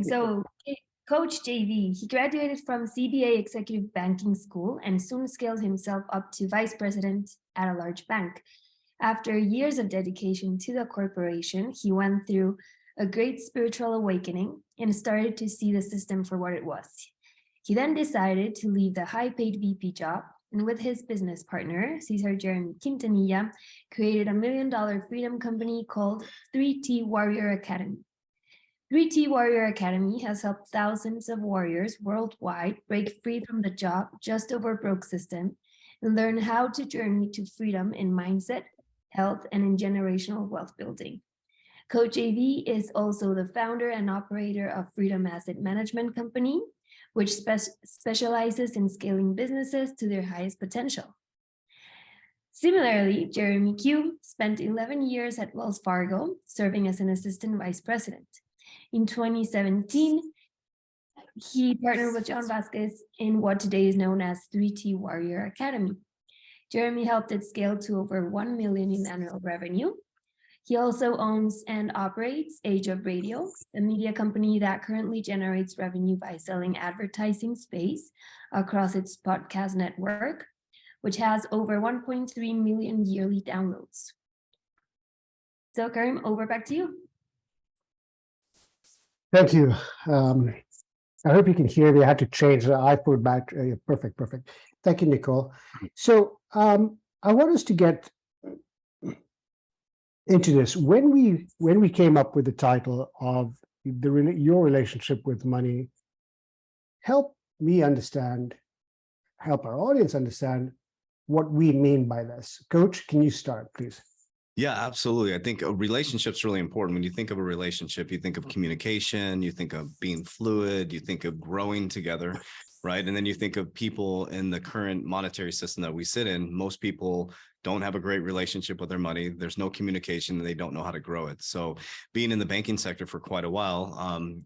So, Coach JV, he graduated from CBA Executive Banking School and soon scaled himself up to vice president at a large bank. After years of dedication to the corporation, he went through a great spiritual awakening and started to see the system for what it was. He then decided to leave the high-paid VP job and with his business partner, Cesar Jeremy Quintanilla, created a $1 million freedom company called 3T Warrior Academy. 3T Warrior Academy has helped thousands of warriors worldwide break free from the job just over broke system and learn how to journey to freedom in mindset, health, and in generational wealth building. Coach AV is also the founder and operator of Freedom Asset Management Company, which specializes in scaling businesses to their highest potential. Similarly, Jeremy Q spent 11 years at Wells Fargo, serving as an assistant vice president. In 2017, he partnered with John Vasquez in what today is known as 3T Warrior Academy. Jeremy helped it scale to over 1 million in annual revenue. He also owns and operates Age of Radio, a media company that currently generates revenue by selling advertising space across its podcast network, which has over 1.3 million yearly downloads. So Karim, over back to you. Thank you. I hope you can hear me. I had to change the iPod back. Perfect. Thank you, Nicole. So I want us to get into this. When we came up with the title of your relationship with money, help me understand, help our audience understand what we mean by this. Coach, can you start, please? Yeah, absolutely. I think a relationship's really important. When you think of a relationship, you think of communication, you think of being fluid, you think of growing together, right? And then you think of people in the current monetary system that we sit in. Most people don't have a great relationship with their money. There's no communication and they don't know how to grow it. So being in the banking sector for quite a while,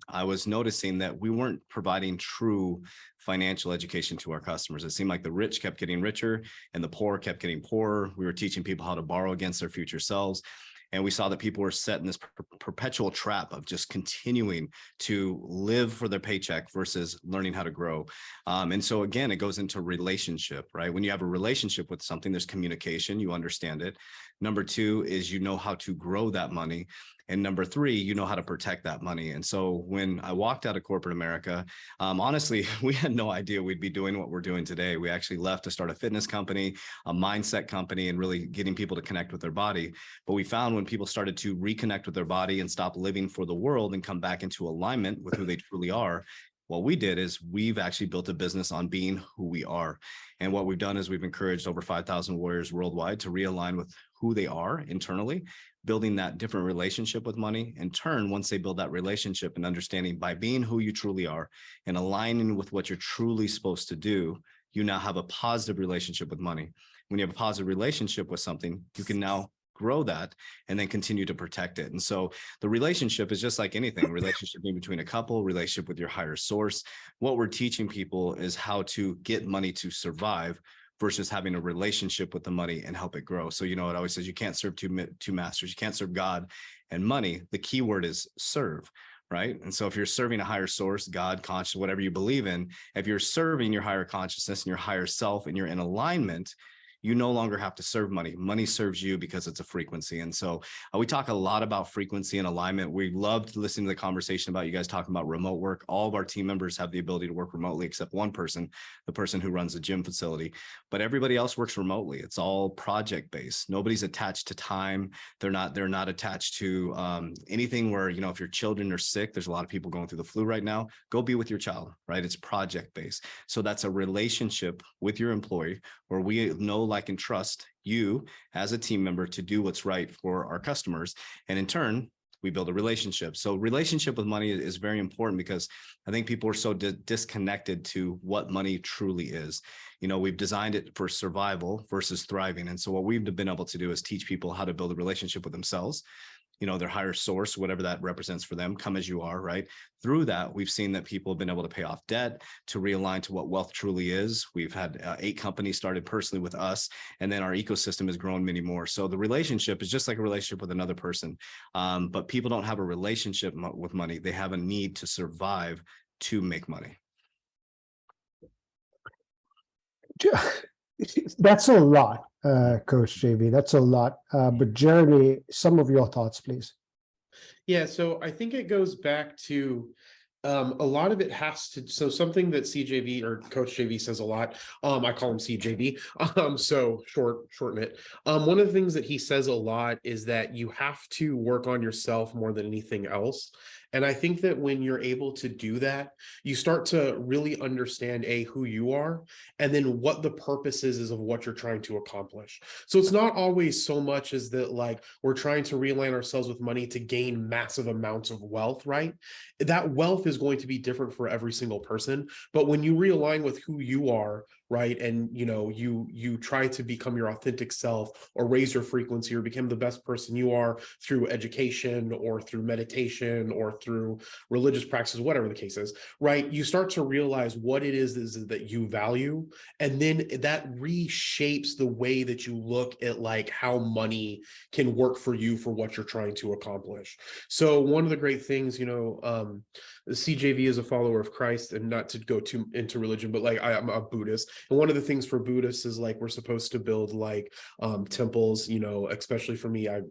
I was noticing that we weren't providing true financial education to our customers. It seemed like the rich kept getting richer and the poor kept getting poorer. We were teaching people how to borrow against their future selves. And we saw that people were set in this perpetual trap of just continuing to live for their paycheck versus learning how to grow. And so again, it goes into relationship, right? When you have a relationship with something, there's communication, you understand it. Number two is you know how to grow that money. And number three, you know how to protect that money. And so when I walked out of corporate America, honestly, we had no idea we'd be doing what we're doing today. We actually left to start a fitness company, a mindset company, and really getting people to connect with their body. But we found when people started to reconnect with their body and stop living for the world and come back into alignment with who they truly are, what we did is we've actually built a business on being who we are. And what we've done is we've encouraged over 5,000 warriors worldwide to realign with who they are internally, building that different relationship with money. In turn, once they build that relationship and understanding by being who you truly are and aligning with what you're truly supposed to do, you now have a positive relationship with money. When you have a positive relationship with something, you can now grow that and then continue to protect it. And so the relationship is just like anything, relationship between a couple, relationship with your higher source. What we're teaching people is how to get money to survive versus having a relationship with the money and help it grow. So, you know, it always says you can't serve two masters. You can't serve God and money. The key word is serve, right? And so if you're serving a higher source, God, conscious, whatever you believe in, if you're serving your higher consciousness and your higher self and you're in alignment, you no longer have to serve money. Money serves you because it's a frequency. And so we talk a lot about frequency and alignment. We loved listening to the conversation about you guys talking about remote work. All of our team members have the ability to work remotely except one person, the person who runs the gym facility. But everybody else works remotely. It's all project-based. Nobody's attached to time. They're not attached to anything where, you know, if your children are sick, there's a lot of people going through the flu right now, go be with your child, right? It's project-based. So that's a relationship with your employee where we know, like, and trust you as a team member to do what's right for our customers. And in turn, we build a relationship. So relationship with money is very important because I think people are so disconnected to what money truly is. You know, we've designed it for survival versus thriving. And so what we've been able to do is teach people how to build a relationship with themselves, their higher source, whatever that represents for them, come as you are, right? Through that, we've seen that people have been able to pay off debt, to realign to what wealth truly is. We've had 8 companies started personally with us, and then our ecosystem has grown many more. So the relationship is just like a relationship with another person. But people don't have a relationship with money. They have a need to survive to make money. That's a lot, Coach JV. That's a lot. But Jeremy, some of your thoughts, please. Yeah, so I think it goes back to a lot of it has to, so something that CJV or Coach JV says a lot, I call him CJV, so shorten it. One of the things that he says a lot is that you have to work on yourself more than anything else. And I think that when you're able to do that, you start to really understand who you are, and then what the purpose is of what you're trying to accomplish. So it's not always so much as that like we're trying to realign ourselves with money to gain massive amounts of wealth, right? That wealth is going to be different for every single person. But when you realign with who you are, right, and you try to become your authentic self, or raise your frequency, or become the best person you are through education or through meditation or through religious practices, whatever the case is, right, you start to realize what it is that you value, and then that reshapes the way that you look at like how money can work for you for what you're trying to accomplish. So one of the great things, the CJV is a follower of Christ, and not to go too into religion, but like I'm a Buddhist, and one of the things for Buddhists is like we're supposed to build like temples, especially for me, I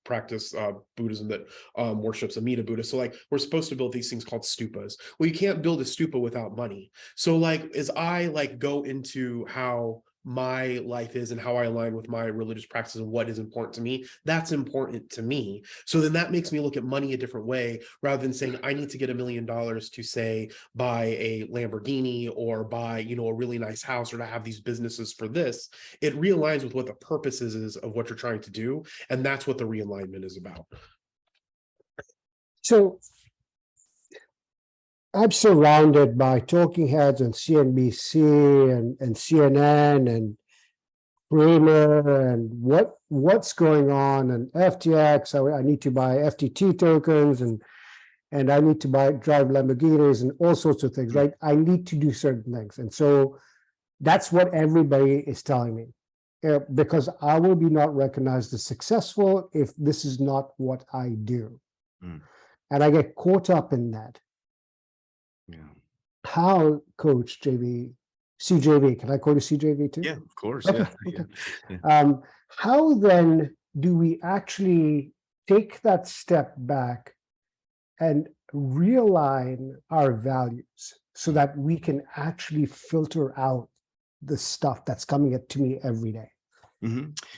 practice Buddhism that worships Amida Buddha. So like we're supposed to build these things called stupas. Well, you can't build a stupa without money. So like as I like go into how my life is and how I align with my religious practices and what is important to me, that's important to me. So then that makes me look at money a different way, rather than saying I need to get $1 million to say buy a Lamborghini or buy, a really nice house, or to have these businesses for this. It realigns with what the purpose is of what you're trying to do. And that's what the realignment is about. So I'm surrounded by talking heads on CNBC and CNN and Kramer and what's going on, and FTX. I need to buy FTT tokens, and I need to drive Lamborghinis and all sorts of things, right? I need to do certain things. And so that's what everybody is telling me, because I will be not recognized as successful if this is not what I do. And I get caught up in that. Yeah. How, Coach JV, CJV, can I call you CJV too? Yeah, of course. Okay. Yeah. Okay. Yeah. How then do we actually take that step back and realign our values so that we can actually filter out the stuff that's coming to me every day?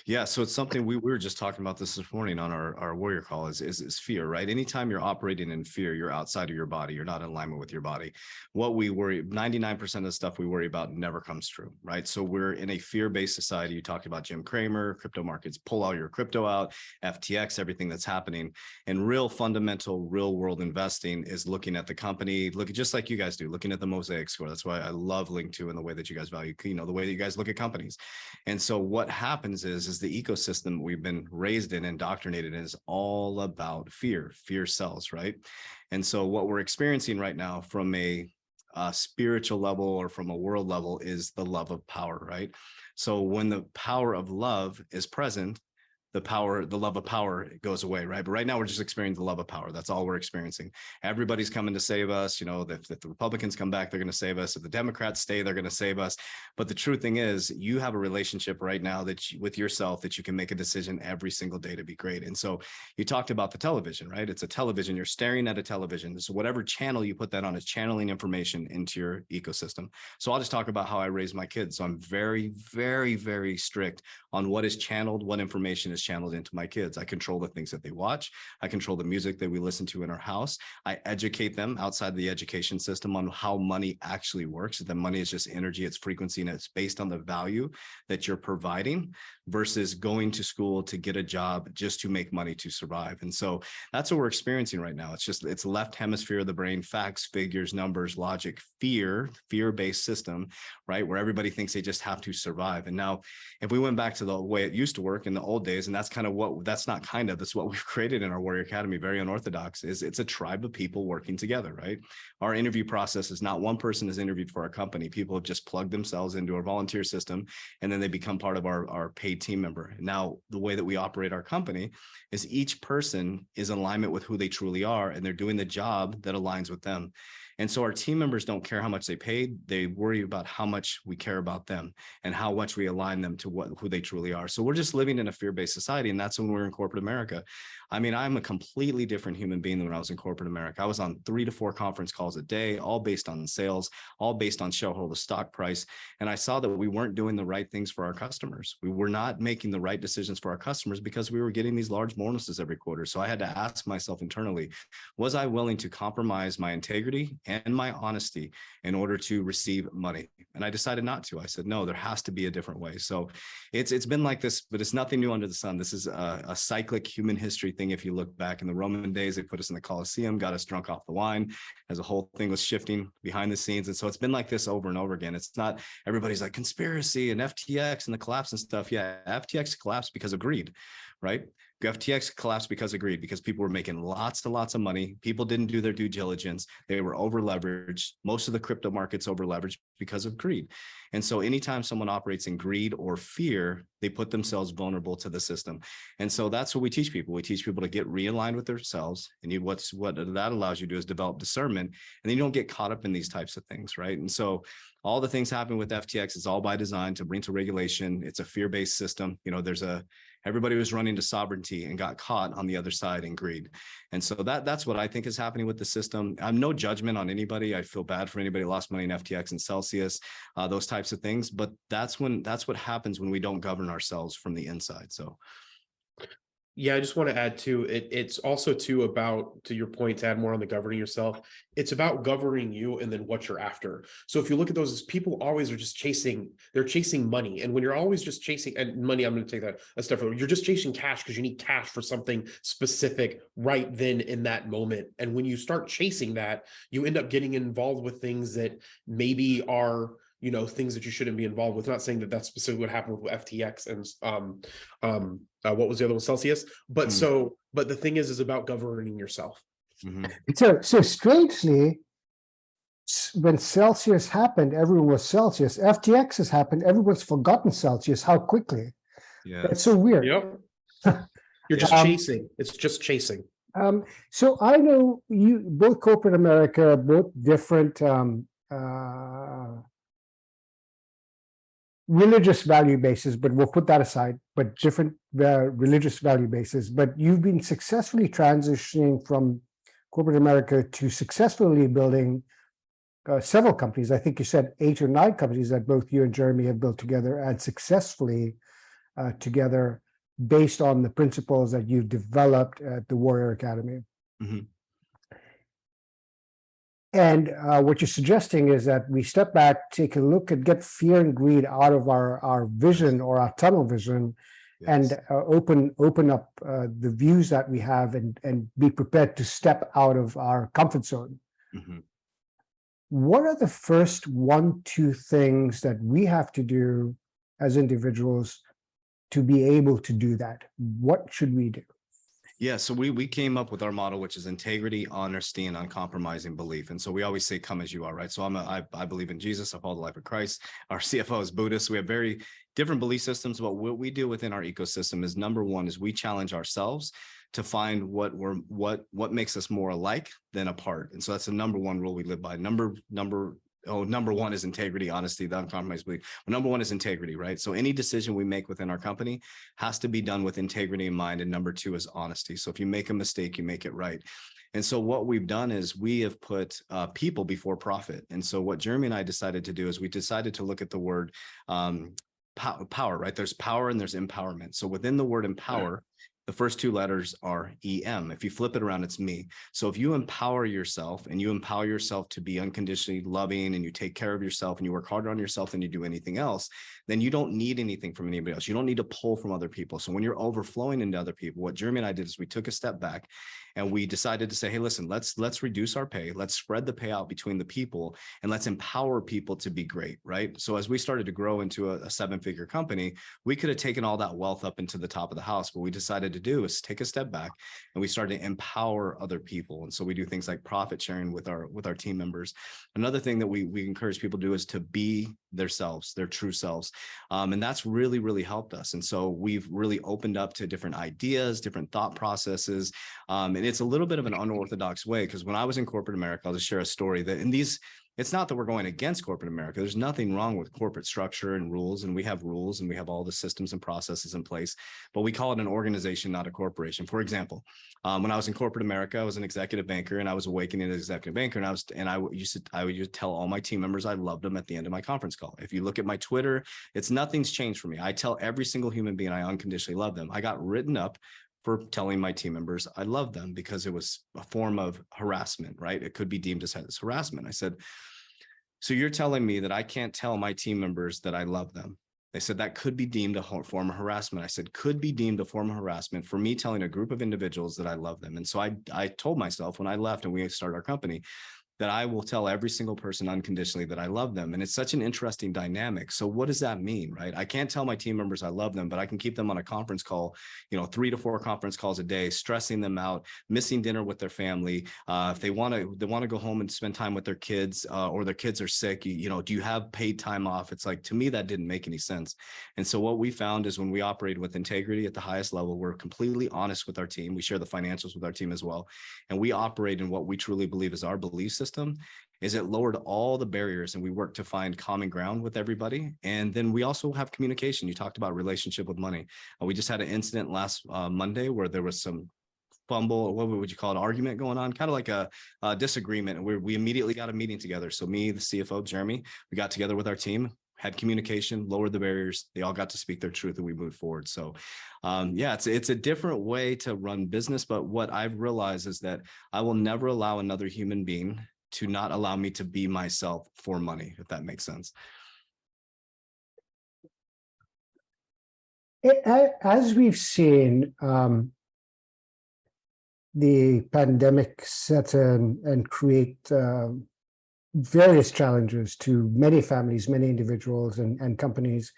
Yeah, so it's something we were just talking about this morning on our warrior call is fear, right? Anytime you're operating in fear, you're outside of your body. You're not in alignment with your body. What we worry, 99% of the stuff we worry about never comes true, right? So we're in a fear-based society. You talked about Jim Cramer, crypto markets, pull all your crypto out, FTX, everything that's happening. And real fundamental, real world investing is looking at the company, just like you guys do, looking at the Mosaic score. That's why I love Link2 and the way that you guys value, the way that you guys look at companies. And so what happens is the ecosystem we've been raised in, indoctrinated in, is all about fear. Fear sells, right? And so what we're experiencing right now from a spiritual level or from a world level is the love of power, right? So when the power of love is present, the love of power goes away, right? But right now we're just experiencing the love of power. That's all we're experiencing. Everybody's coming to save us. If the Republicans come back, they're going to save us. If the Democrats stay, they're going to save us. But the true thing is, you have a relationship right now with yourself that you can make a decision every single day to be great. And so you talked about the television, right? It's a television. You're staring at a television. So whatever channel you put that on is channeling information into your ecosystem. So I'll just talk about how I raise my kids. So I'm very, very, very strict on what is channeled, what information is channeled into my kids. I control the things that they watch. I control the music that we listen to in our house. I educate them outside the education system on how money actually works. That money is just energy, it's frequency, and it's based on the value that you're providing versus going to school to get a job just to make money to survive. And so that's what we're experiencing right now. It's left hemisphere of the brain, facts, figures, numbers, logic, fear-based system, right? Where everybody thinks they just have to survive. And now if we went back to the way it used to work in the old days, and And that's kind of what, that's not kind of, that's what we've created in our Warrior Academy, very unorthodox, is it's a tribe of people working together, right? Our interview process is not one person is interviewed for our company. People have just plugged themselves into our volunteer system, and then they become part of our paid team member. Now, the way that we operate our company is each person is in alignment with who they truly are, and they're doing the job that aligns with them. And so our team members don't care how much they paid. They worry about how much we care about them and how much we align them to who they truly are. So we're just living in a fear-based society. And that's when we're in corporate America. I mean, I'm a completely different human being than when I was in corporate America. I was on 3 to 4 conference calls a day, all based on sales, all based on shareholder stock price. And I saw that we weren't doing the right things for our customers. We were not making the right decisions for our customers because we were getting these large bonuses every quarter. So I had to ask myself internally, was I willing to compromise my integrity and my honesty in order to receive money? And I decided not to. I said, no, there has to be a different way. So it's been like this, but it's nothing new under the sun. This is a cyclic human history thing. If you look back in the Roman days, they put us in the Colosseum, got us drunk off the wine as the whole thing was shifting behind the scenes. And so it's been like this over and over again. It's not, everybody's like conspiracy and FTX and the collapse and stuff. Yeah, FTX collapsed because of greed, right? FTX collapsed because of greed, because people were making lots and lots of money. People didn't do their due diligence. They were over leveraged. Most of the crypto markets over leveraged because of greed. And so anytime someone operates in greed or fear, they put themselves vulnerable to the system. And so that's what we teach people. We teach people to get realigned with themselves. And what that allows you to do is develop discernment, and then you don't get caught up in these types of things, right? And so all the things happen with FTX is all by design to bring to regulation. It's a fear-based system. You know, everybody was running to sovereignty and got caught on the other side in greed. And so that's what I think is happening with the system. I'm no judgment on anybody. I feel bad for anybody who lost money in FTX and Celsius, those types of things. But that's what happens when we don't govern ourselves from the inside. So. Yeah, I just want to add to it. It's also about, to your point, to add more on the governing yourself. It's about governing you and then what you're after. So if you look at those, people always are just they're chasing money. And when you're always just chasing and money, I'm going to take that a step further. You're just chasing cash because you need cash for something specific right then in that moment. And when you start chasing that, you end up getting involved with things that maybe are, things that you shouldn't be involved with. Not saying that that's specifically what happened with FTX and what was the other one, Celsius? But but the thing is about governing yourself. Mm-hmm. So strangely, when Celsius happened, everyone was Celsius. FTX has happened, everyone's forgotten Celsius. How quickly? Yeah, it's so weird. Yep. You're just chasing. It's just chasing. So I know you both corporate America, both different religious value bases, but we'll put that aside, but different religious value bases. But you've been successfully transitioning from corporate America to successfully building several companies. I think you said 8 or 9 companies that both you and Jeremy have built together, and successfully together based on the principles that you've developed at the Warrior Academy. Mm-hmm. And what you're suggesting is that we step back, take a look, and get fear and greed out of our vision or our tunnel vision, yes, and open up the views that we have, and be prepared to step out of our comfort zone. Mm-hmm. What are the first 1-2 things that we have to do as individuals to be able to do that? What should we do? Yeah, so we came up with our model, which is integrity, honesty, and uncompromising belief. And so we always say, come as you are, right? So I believe in Jesus. I follow the life of Christ. Our CFO is Buddhist. We have very different belief systems. But what we do within our ecosystem is, number one, is we challenge ourselves to find what makes us more alike than apart. And so that's the number one rule we live by. Number one is integrity, honesty, the uncompromised belief. Well, number one is integrity, right? So any decision we make within our company has to be done with integrity in mind. And number 2 is honesty. So if you make a mistake, you make it right. And so what we've done is we have put people before profit. And so what Jeremy and I decided to do is we decided to look at the word power, right? There's power and there's empowerment. So within the word empower, the first 2 letters are EM. If you flip it around, it's me. So if you empower yourself, and you empower yourself to be unconditionally loving, and you take care of yourself, and you work harder on yourself than you do anything else, then you don't need anything from anybody else. You don't need to pull from other people. So when you're overflowing into other people, what Jeremy and I did is we took a step back And we decided to say, hey, listen, let's reduce our pay. Let's spread the payout between the people, and let's empower people to be great, right? So as we started to grow into a 7-figure company, we could have taken all that wealth up into the top of the house. What we decided to do is take a step back, and we started to empower other people. And so we do things like profit sharing with our team members. Another thing that we encourage people to do is to be themselves, their true selves. And that's really, really helped us. And so we've really opened up to different ideas, different thought processes. And it's a little bit of an unorthodox way, because when I was in corporate America, I'll just share a story that in these, it's not that we're going against corporate America. There's nothing wrong with corporate structure and rules, and we have rules and we have all the systems and processes in place, but we call it an organization, not a corporation. For example, when I was in corporate America, I was an executive banker, and I was awakening as an executive banker, and I would tell all my team members I loved them at the end of my conference call. If you look at my Twitter, nothing's changed for me. I tell every single human being I unconditionally love them. I got written up for telling my team members I love them because it was a form of harassment, right? It could be deemed as harassment. I said, so you're telling me that I can't tell my team members that I love them? They said that could be deemed a form of harassment. I said, could be deemed a form of harassment for me telling a group of individuals that I love them. And so I told myself when I left and we started our company, that I will tell every single person unconditionally that I love them. And it's such an interesting dynamic. So what does that mean, right? I can't tell my team members I love them, but I can keep them on a conference call, 3 to 4 conference calls a day, stressing them out, missing dinner with their family. If they want to go home and spend time with their kids, or their kids are sick, do you have paid time off? It's like, to me, that didn't make any sense. And so what we found is when we operate with integrity at the highest level, we're completely honest with our team. We share the financials with our team as well. And we operate in what we truly believe is our belief system. Is it lowered all the barriers, and we work to find common ground with everybody. And then we also have communication. You talked about relationship with money. We just had an incident last Monday where there was some fumble, what would you call it, argument going on, kind of like a disagreement. And we immediately got a meeting together. So me, the CFO, Jeremy, we got together with our team, had communication, lowered the barriers. They all got to speak their truth, and we moved forward. So it's a different way to run business. But what I've realized is that I will never allow another human being to not allow me to be myself for money, if that makes sense. As we've seen, the pandemic set in and create various challenges to many families, many individuals and companies.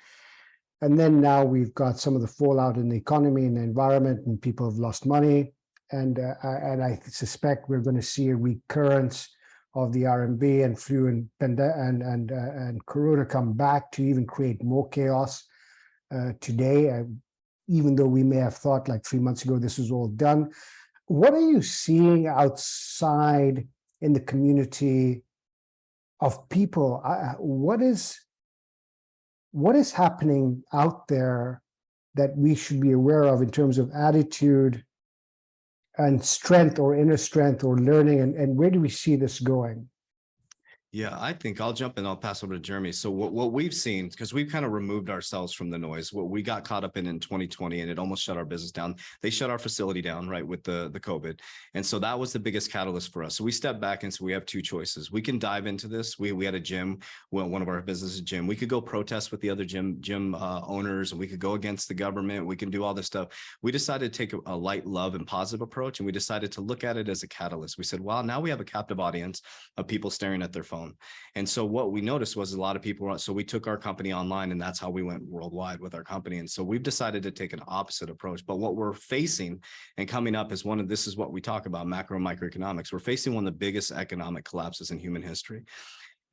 And then now we've got some of the fallout in the economy and the environment, and people have lost money. And I suspect we're going to see a recurrence of the RMB and flu and Corona come back to even create more chaos today, even though we may have thought like 3 months ago this was all done. What are you seeing outside in the community of people? What is happening out there that we should be aware of in terms of attitude and strength or inner strength or learning, and where do we see this going? Yeah, I think I'll jump in. I'll pass over to Jeremy. So what we've seen, because we've kind of removed ourselves from the noise, what we got caught up in 2020, and it almost shut our business down. They shut our facility down, right, with the COVID. And so that was the biggest catalyst for us. So we stepped back and so we have 2 choices. We can dive into this. We had a gym, one of our businesses gym. We could go protest with the other gym owners, and we could go against the government. We can do all this stuff. We decided to take a light, love, and positive approach, and we decided to look at it as a catalyst. We said, well, now we have a captive audience of people staring at their phone. And so what we noticed was a lot of people, so we took our company online, and that's how we went worldwide with our company. And so we've decided to take an opposite approach. But what we're facing and coming up is this is what we talk about, macro and microeconomics. We're facing one of the biggest economic collapses in human history.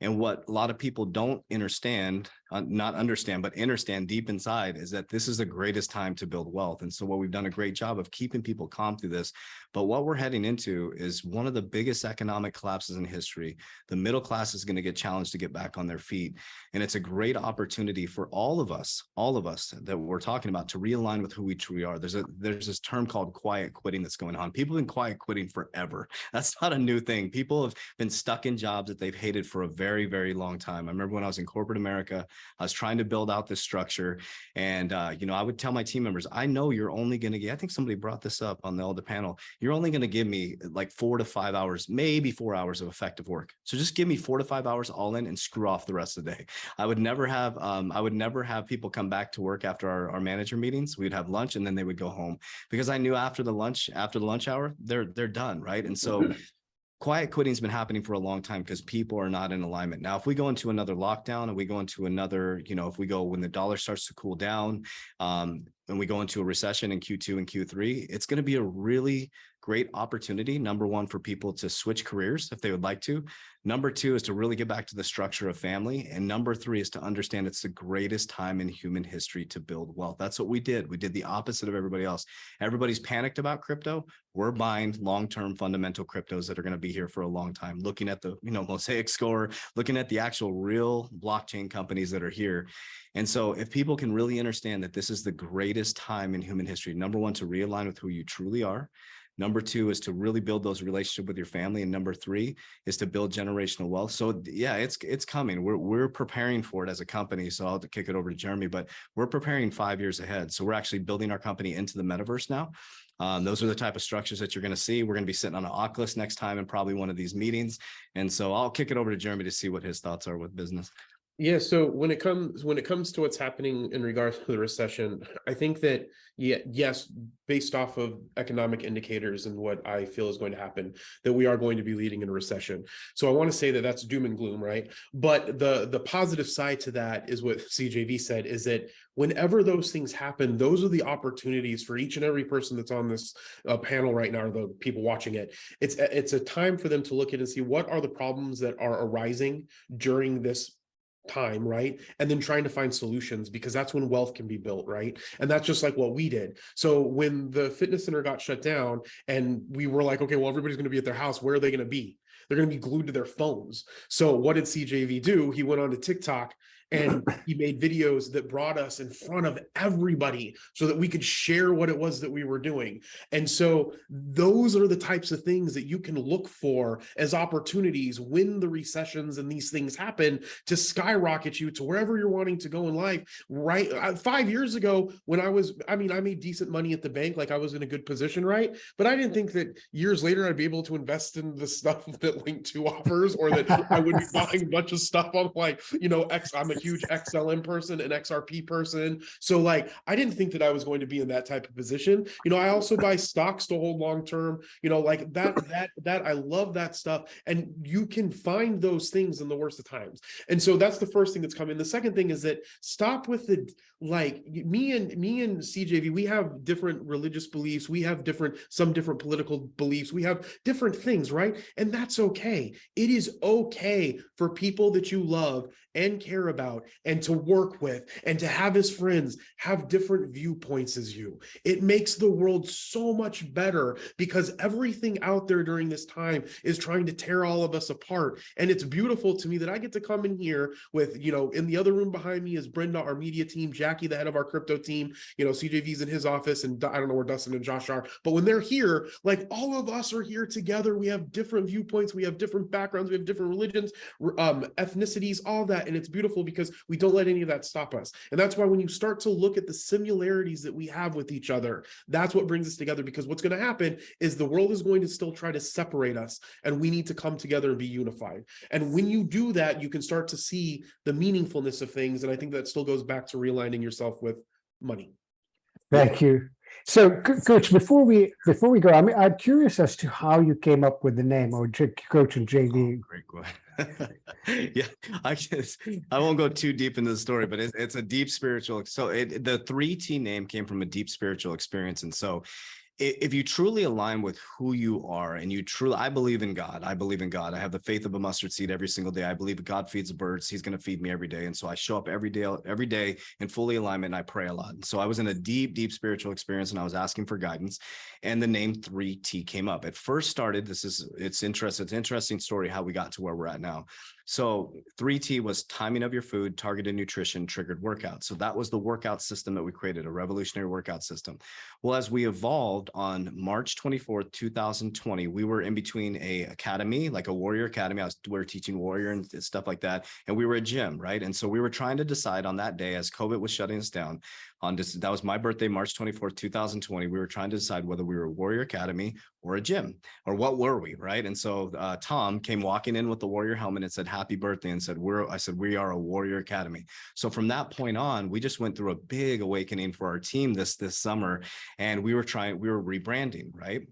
And what a lot of people don't understand, not understand, but understand deep inside, is that this is the greatest time to build wealth. And so what we've done a great job of keeping people calm through this. But what we're heading into is one of the biggest economic collapses in history. The middle class is going to get challenged to get back on their feet. And it's a great opportunity for all of us that we're talking about, to realign with who we truly are. There's this term called quiet quitting that's going on. People have been quiet quitting forever. That's not a new thing. People have been stuck in jobs that they've hated for a very very, very long time. I remember when I was in corporate America, I was trying to build out this structure. And, I would tell my team members, I know you're only going to get, I think somebody brought this up on the elder panel, you're only going to give me like 4 to 5 hours, maybe 4 hours of effective work. So just give me 4 to 5 hours all in and screw off the rest of the day. I would never have people come back to work after our manager meetings. We'd have lunch and then they would go home, because I knew after the lunch hour, they're done. Right. And so quiet quitting has been happening for a long time because people are not in alignment. Now, if we go into another lockdown and we go into another, if we go when the dollar starts to cool down, and we go into a recession in Q2 and Q3, it's going to be a really great opportunity. Number one, for people to switch careers if they would like to. Number two is to really get back to the structure of family. And number three is to understand it's the greatest time in human history to build wealth. That's what we did. We did the opposite of everybody else. Everybody's panicked about crypto. We're buying long-term fundamental cryptos that are going to be here for a long time, looking at the, Mosaic score, looking at the actual real blockchain companies that are here. And so if people can really understand that this is the greatest time in human history, number one, to realign with who you truly are. Number two is to really build those relationships with your family. And number three is to build generational wealth. So yeah, it's coming. We're preparing for it as a company. So I'll kick it over to Jeremy, but we're preparing 5 years ahead. So we're actually building our company into the metaverse now. Those are the type of structures that you're going to see. We're going to be sitting on an Oculus next time in probably one of these meetings. And so I'll kick it over to Jeremy to see what his thoughts are with business. Yeah, so when it comes to what's happening in regards to the recession, I think that yes, based off of economic indicators and what I feel is going to happen, that we are going to be leading in a recession. So I want to say that that's doom and gloom, right? But the positive side to that is what CJV said, is that whenever those things happen, those are the opportunities for each and every person that's on this panel right now, or the people watching it. It's a time for them to look at and see what are the problems that are arising during this time, right? And then trying to find solutions, because that's when wealth can be built, right? And that's just like what we did. So when the fitness center got shut down and we were like, okay, well, everybody's going to be at their house, where are they going to be? They're going to be glued to their phones. So what did CJV do? He went on to TikTok and he made videos that brought us in front of everybody so that we could share what it was that we were doing. And so those are the types of things that you can look for as opportunities when the recessions and these things happen, to skyrocket you to wherever you're wanting to go in life. Right. 5 years ago, when I made decent money at the bank, like I was in a good position, right? But I didn't think that years later I'd be able to invest in the stuff that Link2 offers, or that I would be buying a bunch of stuff on, like, I'm a huge XLM person, an XRP person. So like, I didn't think that I was going to be in that type of position. I also buy stocks to hold long-term, like that I love that stuff. And you can find those things in the worst of times. And so that's the first thing that's coming. The second thing is that stop with the, like, me and CJV, we have different religious beliefs. We have some different political beliefs. We have different things, right? And that's okay. It is okay for people that you love and care about and to work with and to have as friends have different viewpoints as you. It makes the world so much better, because everything out there during this time is trying to tear all of us apart. And it's beautiful to me that I get to come in here with, in the other room behind me is Brenda, our media team, Jackie, the head of our crypto team, CJV's in his office, and I don't know where Dustin and Josh are, but when they're here, like, all of us are here together. We have different viewpoints, we have different backgrounds, we have different religions, ethnicities, all that. And it's beautiful because we don't let any of that stop us. And that's why when you start to look at the similarities that we have with each other, that's what brings us together. Because what's going to happen is the world is going to still try to separate us, and we need to come together and be unified. And when you do that, you can start to see the meaningfulness of things. And I think that still goes back to realigning yourself with money. Thank you. So, Coach, before we go, I'm curious as to how you came up with the name, or Coach and JV. Oh, great question. Yeah, I won't go too deep into the story, but it's a deep spiritual. So the 3T name came from a deep spiritual experience, and so if you truly align with who you are, and I believe in God. I believe in God. I have the faith of a mustard seed every single day. I believe God feeds the birds. He's going to feed me every day. And so I show up every day in fully alignment, and I pray a lot. And so I was in a deep, deep spiritual experience, and I was asking for guidance, and the name 3T came up. It first started, it's interesting story how we got to where we're at now. So 3T was timing of your food, targeted nutrition, triggered workout. So that was the workout system that we created, a revolutionary workout system. Well, as we evolved, evolved on March 24th, 2020. We were in between a academy, like a warrior academy. We were teaching warrior and stuff like that. And we were a gym, right? And so we were trying to decide on that day as COVID was shutting us down on this. That was my birthday, March 24th, 2020. We were trying to decide whether we were a warrior academy or a gym, or what were we, right? And so Tom came walking in with the warrior helmet and said, "Happy birthday." And said, I said, "We are a warrior academy." So from that point on, we just went through a big awakening for our team this summer. And we were rebranding, right?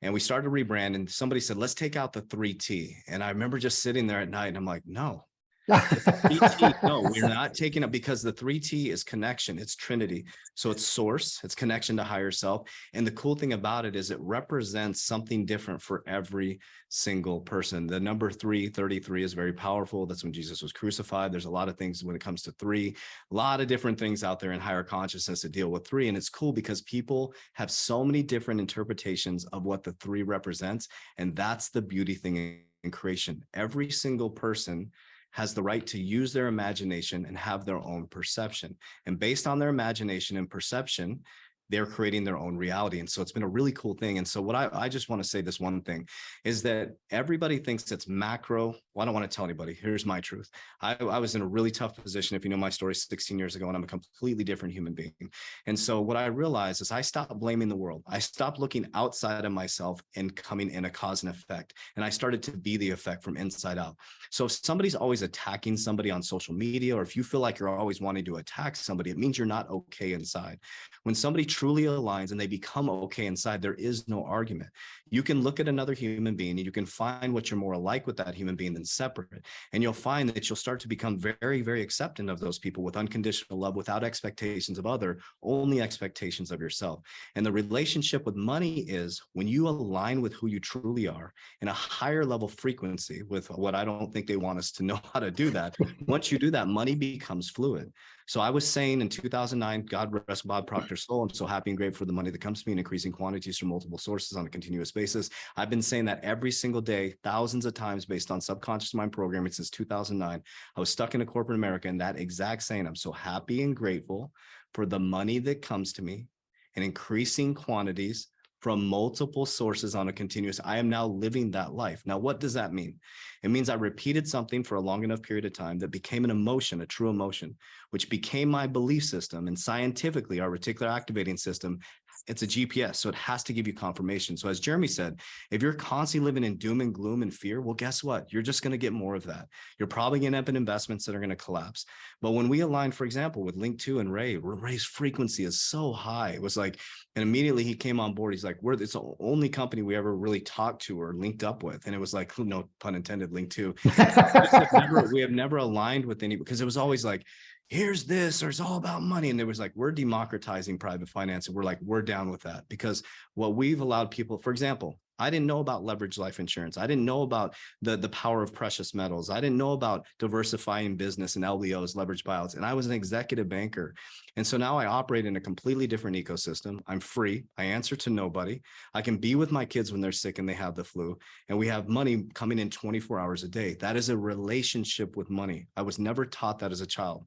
And we started to rebrand, and somebody said, "Let's take out the 3T." And I remember just sitting there at night and I'm like, no. 3T, no, we're not taking it, because the 3T is connection. It's Trinity. So it's source, it's connection to higher self. And the cool thing about it is it represents something different for every single person. The number 333 is very powerful. That's when Jesus was crucified. There's a lot of things when it comes to 3, a lot of different things out there in higher consciousness that deal with 3. And it's cool because people have so many different interpretations of what the 3 represents. And that's the beauty thing in creation. Every single person has the right to use their imagination and have their own perception. And based on their imagination and perception, they're creating their own reality. And so it's been a really cool thing. And so what I just want to say this one thing is that everybody thinks it's macro. Well, I don't want to tell anybody. Here's my truth. I was in a really tough position, if you know my story, 16 years ago, and I'm a completely different human being. And so what I realized is I stopped blaming the world. I stopped looking outside of myself and coming in a cause and effect. And I started to be the effect from inside out. So if somebody's always attacking somebody on social media, or if you feel like you're always wanting to attack somebody, it means you're not okay inside. When somebody truly aligns and they become okay inside, there is no argument. You can look at another human being and you can find what you're more alike with that human being than separate. And you'll find that you'll start to become very, very accepting of those people with unconditional love, without expectations of other, only expectations of yourself. And the relationship with money is when you align with who you truly are in a higher level frequency with what I don't think they want us to know how to do that. Once you do that, money becomes fluid. So I was saying in 2009, God rest Bob Proctor's soul, I'm so happy and grateful for the money that comes to me in increasing quantities from multiple sources on a continuous basis. I've been saying that every single day, thousands of times, based on subconscious mind programming since 2009. I was stuck in a corporate America, and that exact saying, I'm so happy and grateful for the money that comes to me in increasing quantities from multiple sources on a continuous. I am now living that life. Now, what does that mean? It means I repeated something for a long enough period of time that became an emotion, a true emotion, which became my belief system. And scientifically, our reticular activating system, it's a GPS, so it has to give you confirmation. So as Jeremy said, if you're constantly living in doom and gloom and fear, well, guess what? You're just going to get more of that. You're probably going to end up in investments that are going to collapse. But when we align, for example, with Link 2 and Ray's frequency is so high. It was like, and immediately he came on board. He's like, it's the only company we ever really talked to or linked up with. And it was like, no pun intended, Link 2. We have never aligned with any, because it was always like, here's this, or it's all about money. And there was like, we're democratizing private finance. And we're like, we're down with that, because what we've allowed people, for example, I didn't know about leveraged life insurance. I didn't know about the power of precious metals. I didn't know about diversifying business and LBOs, leveraged buyouts. And I was an executive banker. And so now I operate in a completely different ecosystem. I'm free. I answer to nobody. I can be with my kids when they're sick and they have the flu. And we have money coming in 24 hours a day. That is a relationship with money. I was never taught that as a child.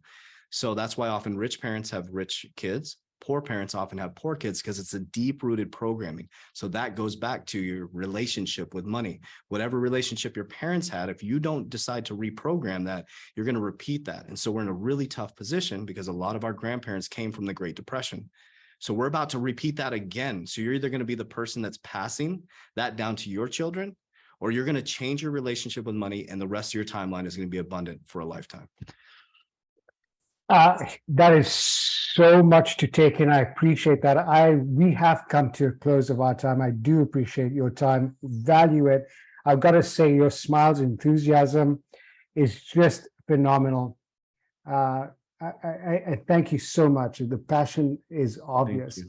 So that's why often rich parents have rich kids. Poor parents often have poor kids, because it's a deep-rooted programming. So that goes back to your relationship with money. Whatever relationship your parents had, if you don't decide to reprogram that, you're going to repeat that. And so we're in a really tough position, because a lot of our grandparents came from the Great Depression. So we're about to repeat that again. So you're either going to be the person that's passing that down to your children, or you're going to change your relationship with money, and the rest of your timeline is going to be abundant for a lifetime. That is so much to take in. I appreciate that. We have come to a close of our time. I do appreciate your time, value it. I've got to say, your smiles, enthusiasm is just phenomenal. I thank you so much. The passion is obvious.